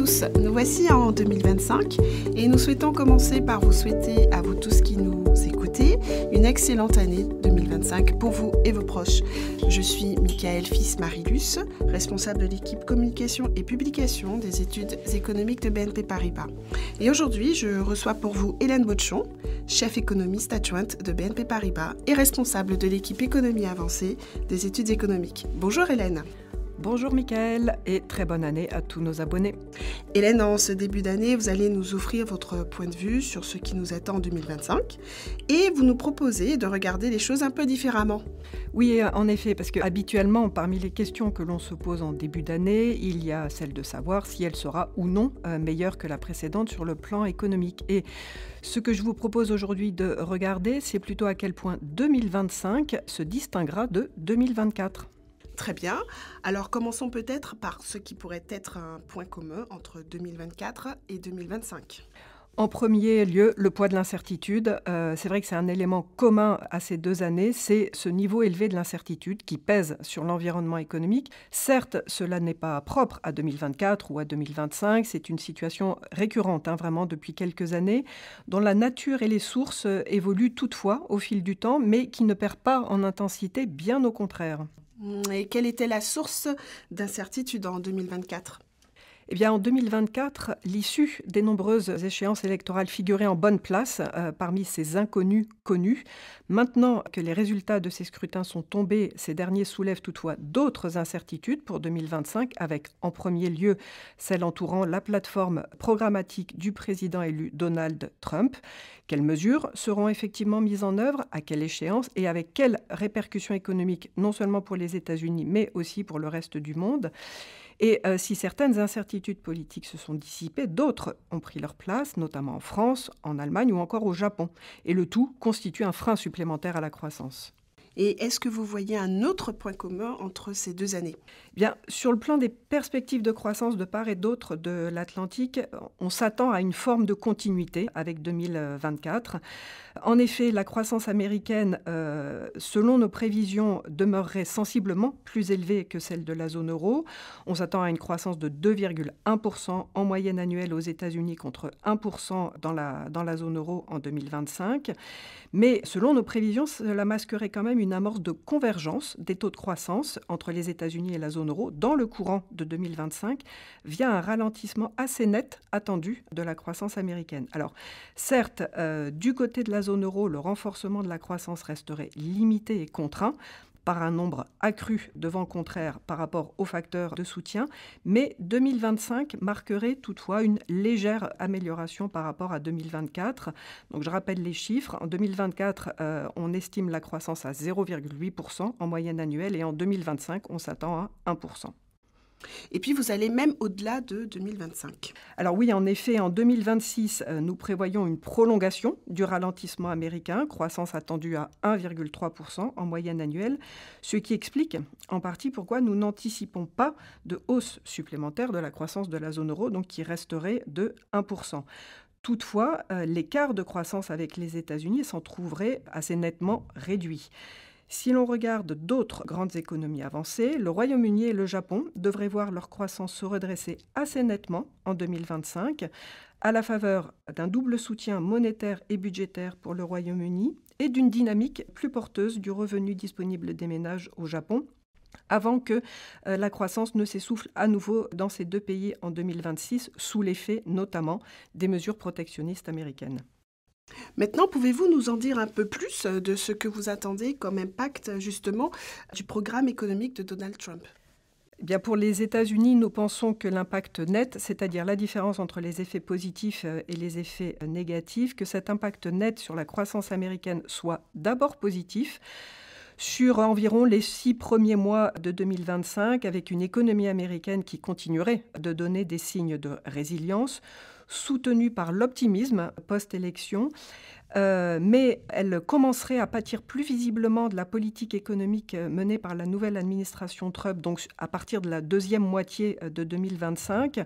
tous, nous voici en 2025 et nous souhaitons commencer par vous souhaiter à vous tous qui nous écoutez une excellente année 2025 pour vous et vos proches. Je suis Michaëlle Fils-Marilus, responsable de l'équipe communication et publication des études économiques de BNP Paribas. Et aujourd'hui, je reçois pour vous Hélène Bochon, chef économiste adjointe de BNP Paribas et responsable de l'équipe économie avancée des études économiques. Bonjour Hélène. Bonjour Michaëlle et très bonne année à tous nos abonnés. Hélène, en ce début d'année, vous allez nous offrir votre point de vue sur ce qui nous attend en 2025 et vous nous proposez de regarder les choses un peu différemment. Oui, en effet, parce que habituellement, parmi les questions que l'on se pose en début d'année, il y a celle de savoir si elle sera ou non meilleure que la précédente sur le plan économique. Et ce que je vous propose aujourd'hui de regarder, c'est plutôt à quel point 2025 se distinguera de 2024. Très bien. Alors commençons peut-être par ce qui pourrait être un point commun entre 2024 et 2025. En premier lieu, le poids de l'incertitude. C'est vrai que c'est un élément commun à ces deux années, c'est ce niveau élevé de l'incertitude qui pèse sur l'environnement économique. Certes, cela n'est pas propre à 2024 ou à 2025, c'est une situation récurrente, vraiment depuis quelques années, dont la nature et les sources évoluent toutefois au fil du temps, mais qui ne perd pas en intensité, bien au contraire. Et quelle était la source d'incertitude en 2024 ? Eh bien, en 2024, l'issue des nombreuses échéances électorales figurait en bonne place parmi ces inconnus connus. Maintenant que les résultats de ces scrutins sont tombés, ces derniers soulèvent toutefois d'autres incertitudes pour 2025, avec en premier lieu celle entourant la plateforme programmatique du président élu Donald Trump. Quelles mesures seront effectivement mises en œuvre, à quelle échéance et avec quelles répercussions économiques, non seulement pour les États-Unis, mais aussi pour le reste du monde ? Et si certaines incertitudes politiques se sont dissipées, d'autres ont pris leur place, notamment en France, en Allemagne ou encore au Japon. Et le tout constitue un frein supplémentaire à la croissance. Et est-ce que vous voyez un autre point commun entre ces deux années ? Bien, sur le plan des perspectives de croissance de part et d'autre de l'Atlantique, on s'attend à une forme de continuité avec 2024. En effet, la croissance américaine, selon nos prévisions, demeurerait sensiblement plus élevée que celle de la zone euro. On s'attend à une croissance de 2,1% en moyenne annuelle aux États-Unis contre 1% dans la zone euro en 2025. Mais selon nos prévisions, cela masquerait quand même une amorce de convergence des taux de croissance entre les États-Unis et la zone euro dans le courant de 2025 via un ralentissement assez net attendu de la croissance américaine. Alors, certes, du côté de la zone euro, le renforcement de la croissance resterait limité et contraint par un nombre accru de vents contraires par rapport aux facteurs de soutien, mais 2025 marquerait toutefois une légère amélioration par rapport à 2024. Donc je rappelle les chiffres. En 2024, on estime la croissance à 0,8% en moyenne annuelle et en 2025, on s'attend à 1%. Et puis, vous allez même au-delà de 2025. Alors oui, en effet, en 2026, nous prévoyons une prolongation du ralentissement américain, croissance attendue à 1,3% en moyenne annuelle, ce qui explique en partie pourquoi nous n'anticipons pas de hausse supplémentaire de la croissance de la zone euro, donc qui resterait de 1%. Toutefois, l'écart de croissance avec les États-Unis s'en trouverait assez nettement réduit. Si l'on regarde d'autres grandes économies avancées, le Royaume-Uni et le Japon devraient voir leur croissance se redresser assez nettement en 2025, à la faveur d'un double soutien monétaire et budgétaire pour le Royaume-Uni et d'une dynamique plus porteuse du revenu disponible des ménages au Japon, avant que la croissance ne s'essouffle à nouveau dans ces deux pays en 2026, sous l'effet notamment des mesures protectionnistes américaines. Maintenant, pouvez-vous nous en dire un peu plus de ce que vous attendez comme impact justement du programme économique de Donald Trump ? Eh bien, pour les États-Unis, nous pensons que l'impact net, c'est-à-dire la différence entre les effets positifs et les effets négatifs, que cet impact net sur la croissance américaine soit d'abord positif, sur environ les 6 premiers mois de 2025, avec une économie américaine qui continuerait de donner des signes de résilience, soutenue par l'optimisme post-élection, mais elle commencerait à pâtir plus visiblement de la politique économique menée par la nouvelle administration Trump, donc à partir de la deuxième moitié de 2025,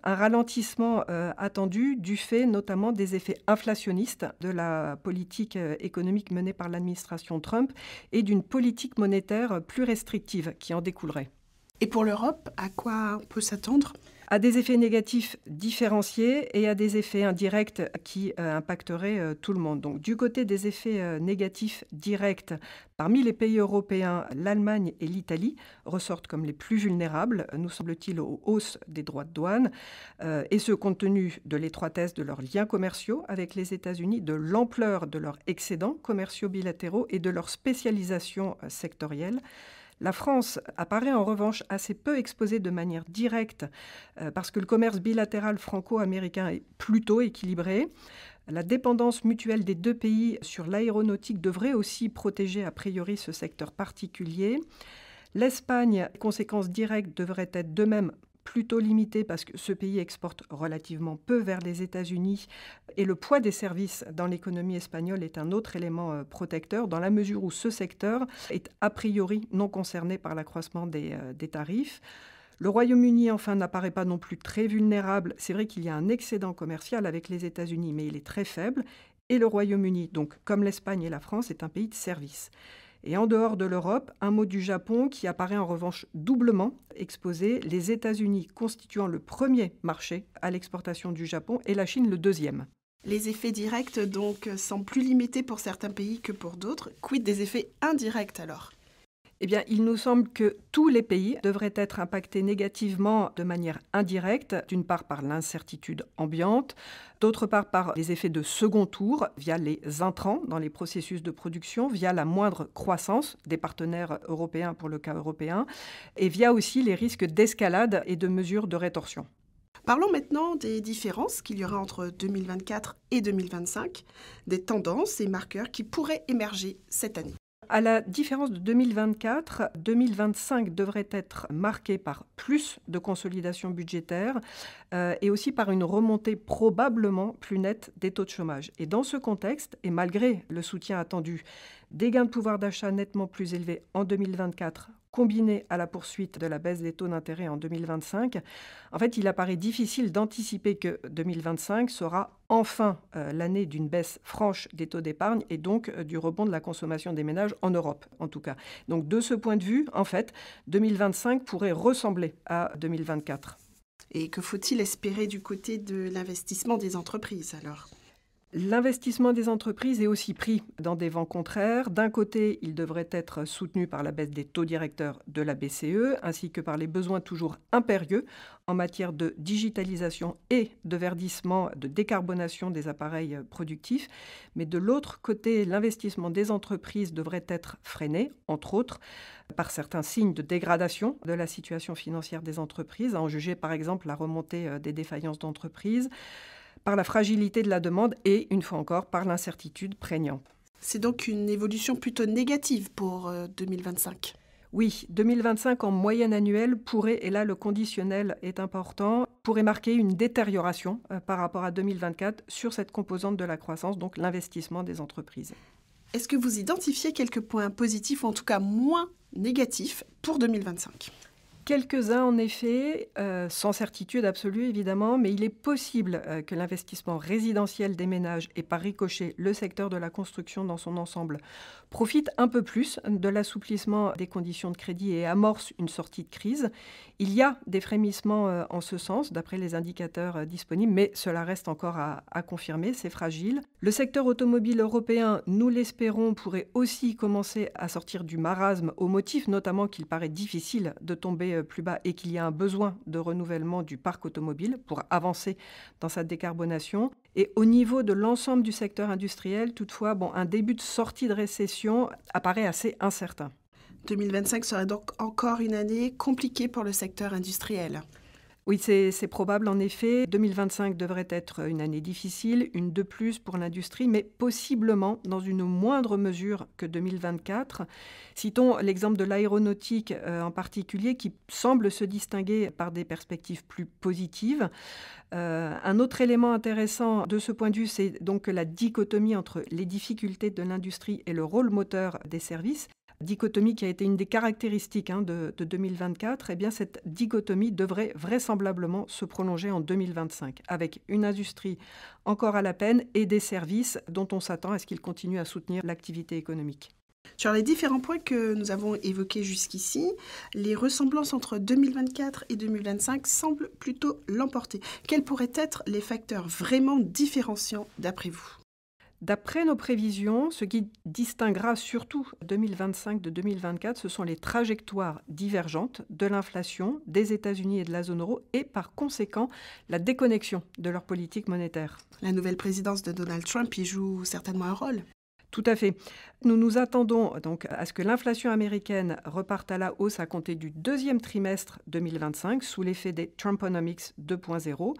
un ralentissement attendu du fait notamment des effets inflationnistes de la politique économique menée par l'administration Trump et d'une politique monétaire plus restrictive qui en découlerait. Et pour l'Europe, à quoi on peut s'attendre ? a des effets négatifs différenciés et a des effets indirects qui impacteraient tout le monde. Donc, du côté des effets négatifs directs, parmi les pays européens, l'Allemagne et l'Italie ressortent comme les plus vulnérables, nous semble-t-il, aux hausses des droits de douane, et ce compte tenu de l'étroitesse de leurs liens commerciaux avec les États-Unis, de l'ampleur de leurs excédents commerciaux bilatéraux et de leur spécialisation sectorielle. La France apparaît en revanche assez peu exposée de manière directe parce que le commerce bilatéral franco-américain est plutôt équilibré. La dépendance mutuelle des deux pays sur l'aéronautique devrait aussi protéger a priori ce secteur particulier. L'Espagne, les conséquences directes devraient être de même plutôt limitées parce que ce pays exporte relativement peu vers les États-Unis et le poids des services dans l'économie espagnole est un autre élément protecteur dans la mesure où ce secteur est a priori non concerné par l'accroissement des tarifs. Le Royaume-Uni, enfin, n'apparaît pas non plus très vulnérable. C'est vrai qu'il y a un excédent commercial avec les États-Unis, mais il est très faible. Et le Royaume-Uni, donc comme l'Espagne et la France, est un pays de services. Et en dehors de l'Europe, un mot du Japon qui apparaît en revanche doublement exposé, les États-Unis constituant le premier marché à l'exportation du Japon et la Chine le deuxième. Les effets directs donc semblent plus limités pour certains pays que pour d'autres. Quid des effets indirects alors ? Eh bien, il nous semble que tous les pays devraient être impactés négativement de manière indirecte, d'une part par l'incertitude ambiante, d'autre part par les effets de second tour via les intrants dans les processus de production, via la moindre croissance des partenaires européens pour le cas européen, et via aussi les risques d'escalade et de mesures de rétorsion. Parlons maintenant des différences qu'il y aura entre 2024 et 2025, des tendances et marqueurs qui pourraient émerger cette année. À la différence de 2024, 2025 devrait être marqué par plus de consolidation budgétaire et aussi par une remontée probablement plus nette des taux de chômage. Et dans ce contexte, et malgré le soutien attendu des gains de pouvoir d'achat nettement plus élevés en 2024, combiné à la poursuite de la baisse des taux d'intérêt en 2025, en fait, il apparaît difficile d'anticiper que 2025 sera enfin l'année d'une baisse franche des taux d'épargne et donc du rebond de la consommation des ménages en Europe, en tout cas. Donc, de ce point de vue, en fait, 2025 pourrait ressembler à 2024. Et que faut-il espérer du côté de l'investissement des entreprises alors ? L'investissement des entreprises est aussi pris dans des vents contraires. D'un côté, il devrait être soutenu par la baisse des taux directeurs de la BCE, ainsi que par les besoins toujours impérieux en matière de digitalisation et de verdissement, de décarbonation des appareils productifs. Mais de l'autre côté, l'investissement des entreprises devrait être freiné, entre autres, par certains signes de dégradation de la situation financière des entreprises, à en juger par exemple la remontée des défaillances d'entreprises, par la fragilité de la demande et, une fois encore, par l'incertitude prégnante. C'est donc une évolution plutôt négative pour 2025. Oui, 2025 en moyenne annuelle pourrait, et là le conditionnel est important, pourrait marquer une détérioration par rapport à 2024 sur cette composante de la croissance, donc l'investissement des entreprises. Est-ce que vous identifiez quelques points positifs, ou en tout cas moins négatifs, pour 2025 ? Quelques-uns, en effet, sans certitude absolue évidemment, mais il est possible que l'investissement résidentiel des ménages et par ricochet le secteur de la construction dans son ensemble profite un peu plus de l'assouplissement des conditions de crédit et amorce une sortie de crise. Il y a des frémissements en ce sens, d'après les indicateurs disponibles, mais cela reste encore à confirmer, c'est fragile. Le secteur automobile européen, nous l'espérons, pourrait aussi commencer à sortir du marasme au motif notamment qu'il paraît difficile de tomber plus bas et qu'il y a un besoin de renouvellement du parc automobile pour avancer dans sa décarbonation. Et au niveau de l'ensemble du secteur industriel, toutefois, un début de sortie de récession apparaît assez incertain. 2025 serait donc encore une année compliquée pour le secteur industriel. Oui, c'est probable en effet. 2025 devrait être une année difficile, une de plus pour l'industrie, mais possiblement dans une moindre mesure que 2024. Citons l'exemple de l'aéronautique en particulier qui semble se distinguer par des perspectives plus positives. Un autre élément intéressant de ce point de vue, c'est donc la dichotomie entre les difficultés de l'industrie et le rôle moteur des services. Dichotomie qui a été une des caractéristiques de 2024, eh bien cette dichotomie devrait vraisemblablement se prolonger en 2025, avec une industrie encore à la peine et des services dont on s'attend à ce qu'ils continuent à soutenir l'activité économique. Sur les différents points que nous avons évoqués jusqu'ici, les ressemblances entre 2024 et 2025 semblent plutôt l'emporter. Quels pourraient être les facteurs vraiment différenciants d'après vous ? D'après nos prévisions, ce qui distinguera surtout 2025 de 2024, ce sont les trajectoires divergentes de l'inflation des États-Unis et de la zone euro et par conséquent la déconnexion de leur politique monétaire. La nouvelle présidence de Donald Trump y joue certainement un rôle. Tout à fait. Nous nous attendons donc à ce que l'inflation américaine reparte à la hausse à compter du deuxième trimestre 2025 sous l'effet des Trumponomics 2.0.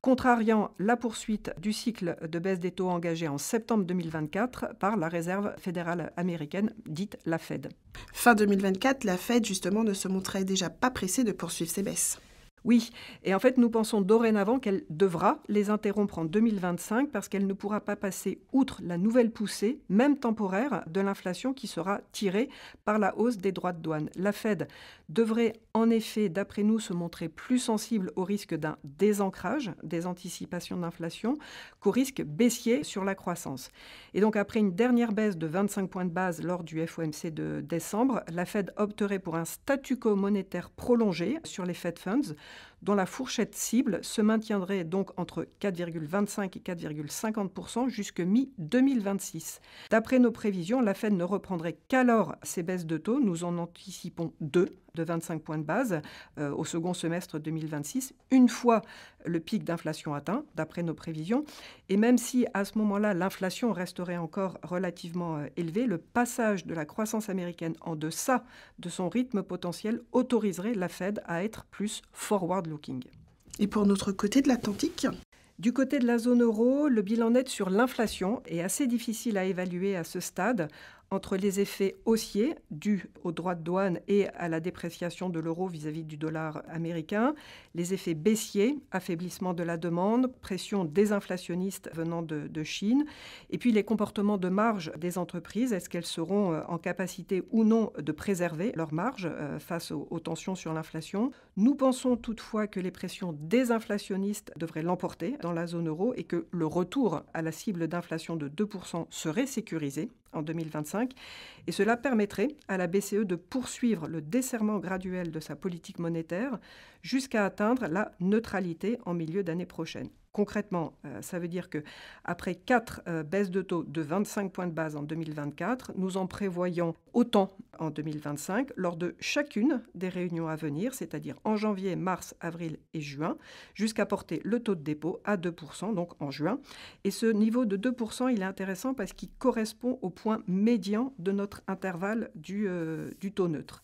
Contrariant la poursuite du cycle de baisse des taux engagé en septembre 2024 par la Réserve fédérale américaine, dite la Fed. Fin 2024, la Fed, justement, ne se montrait déjà pas pressée de poursuivre ses baisses. Oui, et en fait, nous pensons dorénavant qu'elle devra les interrompre en 2025 parce qu'elle ne pourra pas passer outre la nouvelle poussée, même temporaire, de l'inflation qui sera tirée par la hausse des droits de douane. La Fed devrait en effet, d'après nous, se montrer plus sensible au risque d'un désancrage des anticipations d'inflation qu'au risque baissier sur la croissance. Et donc, après une dernière baisse de 25 points de base lors du FOMC de décembre, la Fed opterait pour un statu quo monétaire prolongé sur les Fed Funds, dont la fourchette cible se maintiendrait donc entre 4,25 et 4,50% jusque mi-2026. D'après nos prévisions, la Fed ne reprendrait qu'alors ces baisses de taux. Nous en anticipons 2 de 25 points de base au second semestre 2026, une fois le pic d'inflation atteint, d'après nos prévisions. Et même si à ce moment-là, l'inflation resterait encore relativement élevée, le passage de la croissance américaine en deçà de son rythme potentiel autoriserait la Fed à être plus forward-looking. Et pour notre côté de l'Atlantique ? Du côté de la zone euro, le bilan net sur l'inflation est assez difficile à évaluer à ce stade. Entre les effets haussiers dus aux droits de douane et à la dépréciation de l'euro vis-à-vis du dollar américain, les effets baissiers, affaiblissement de la demande, pression désinflationniste venant de Chine, et puis les comportements de marge des entreprises, est-ce qu'elles seront en capacité ou non de préserver leur marge face aux tensions sur l'inflation. Nous pensons toutefois que les pressions désinflationnistes devraient l'emporter dans la zone euro et que le retour à la cible d'inflation de 2% serait sécurisé en 2025, et cela permettrait à la BCE de poursuivre le desserrement graduel de sa politique monétaire jusqu'à atteindre la neutralité en milieu d'année prochaine. Concrètement, ça veut dire qu'après 4 baisses de taux de 25 points de base en 2024, nous en prévoyons autant en 2025 lors de chacune des réunions à venir, c'est-à-dire en janvier, mars, avril et juin, jusqu'à porter le taux de dépôt à 2%, donc en juin. Et ce niveau de 2%, il est intéressant parce qu'il correspond au point médian de notre intervalle du taux neutre.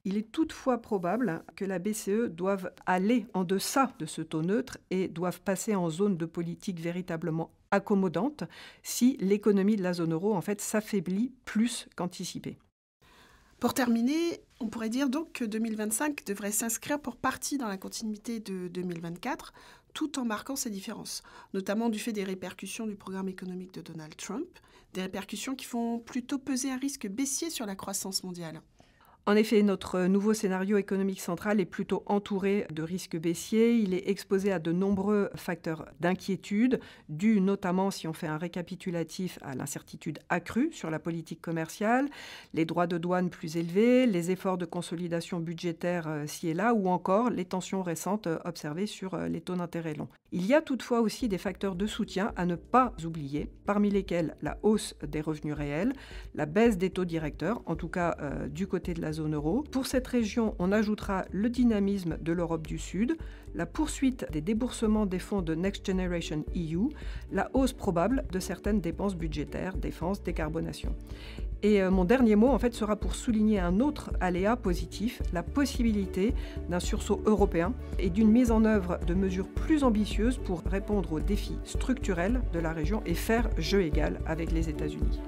Il est toutefois probable que la BCE doive aller en deçà de ce taux neutre et doive passer en zone de politique véritablement accommodante si l'économie de la zone euro en fait s'affaiblit plus qu'anticipé. Pour terminer, on pourrait dire donc que 2025 devrait s'inscrire pour partie dans la continuité de 2024, tout en marquant ses différences, notamment du fait des répercussions du programme économique de Donald Trump, des répercussions qui font plutôt peser un risque baissier sur la croissance mondiale. En effet, notre nouveau scénario économique central est plutôt entouré de risques baissiers. Il est exposé à de nombreux facteurs d'inquiétude, dus notamment, si on fait un récapitulatif, à l'incertitude accrue sur la politique commerciale, les droits de douane plus élevés, les efforts de consolidation budgétaire ci et là, ou encore les tensions récentes observées sur les taux d'intérêt longs. Il y a toutefois aussi des facteurs de soutien à ne pas oublier, parmi lesquels la hausse des revenus réels, la baisse des taux directeurs, en tout cas du côté de la zone euro. Pour cette région, on ajoutera le dynamisme de l'Europe du Sud, la poursuite des déboursements des fonds de Next Generation EU, la hausse probable de certaines dépenses budgétaires, défense, décarbonation. Et mon dernier mot, en fait, sera pour souligner un autre aléa positif, la possibilité d'un sursaut européen et d'une mise en œuvre de mesures plus ambitieuses pour répondre aux défis structurels de la région et faire jeu égal avec les États-Unis.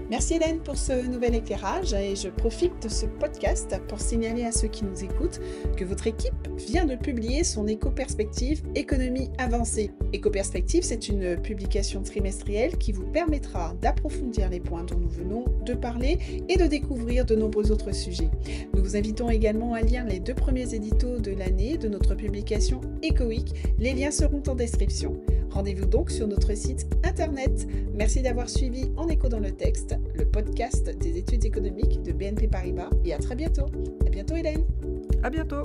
Merci Hélène pour ce nouvel éclairage et je profite de ce podcast pour signaler à ceux qui nous écoutent que votre équipe vient de publier son Éco-Perspective Économie avancée. Éco-Perspective, c'est une publication trimestrielle qui vous permettra d'approfondir les points dont nous venons de parler et de découvrir de nombreux autres sujets. Nous vous invitons également à lire les 2 premiers éditos de l'année de notre publication Eco Week. Les liens seront en description. Rendez-vous donc sur notre site internet. Merci d'avoir suivi En écho dans le texte, le podcast des études économiques de BNP Paribas, et à très bientôt. À bientôt Hélène. À bientôt.